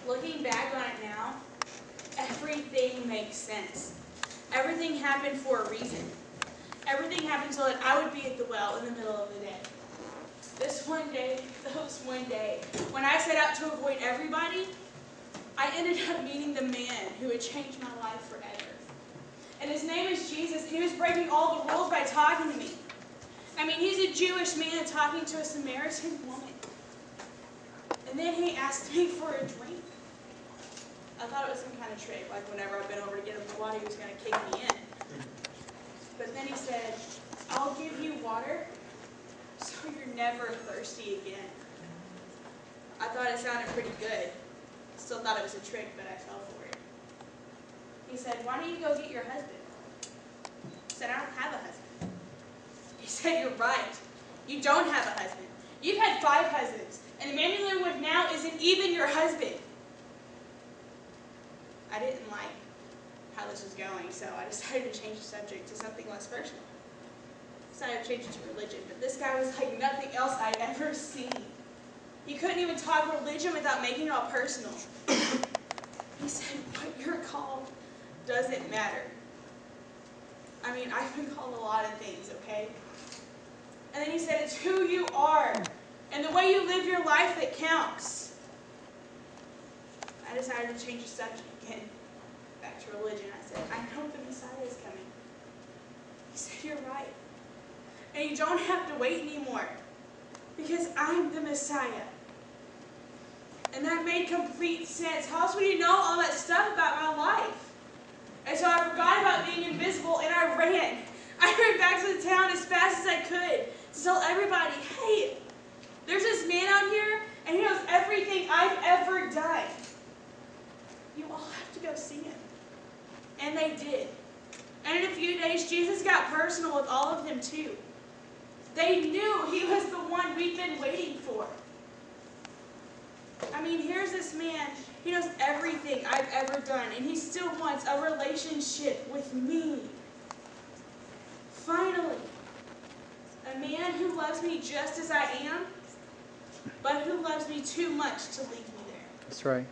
Looking back on it now, everything makes sense. Everything happened for a reason. Everything happened so that I would be at the well in the middle of the day. Those one day, when I set out to avoid everybody, I ended up meeting the man who would change my life forever. And his name is Jesus. He was breaking all the rules by talking to me. I mean, he's a Jewish man talking to a Samaritan woman. And then he asked me for a drink. I thought it was some kind of trick, like whenever I bent over to get him the water, he was going to kick me in. But then he said, I'll give you water so you're never thirsty again. I thought it sounded pretty good. Still thought it was a trick, but I fell for it. He said, why don't you go get your husband? I said, I don't have a husband. He said, you're right. You don't have a husband. You've had 5 husbands, and the man you live with now isn't even your husband. I didn't like how this was going, so I decided to change the subject to something less personal. Decided to change it to religion, but this guy was like nothing else I'd ever seen. He couldn't even talk religion without making it all personal. He said, what you're called doesn't matter. I mean, I've been called a lot of things, okay? And then he said, it's who you are and the way you live your life that counts. I decided to change the subject again, back to religion. I said, I know the Messiah is coming. He said, you're right. And you don't have to wait anymore, because I'm the Messiah. And that made complete sense. How else would you know all that stuff about my life? And so I forgot about being invisible, and I ran. I ran back to the town as fast as I could to tell everybody, hey, there's this man out here, and he knows everything I've ever done. You all have to go see him. And they did. And in a few days, Jesus got personal with all of them too. They knew he was the one we'd been waiting for. I mean, here's this man. He knows everything I've ever done, and he still wants a relationship with me. Finally, a man who loves me just as I am, but who loves me too much to leave me there. That's right.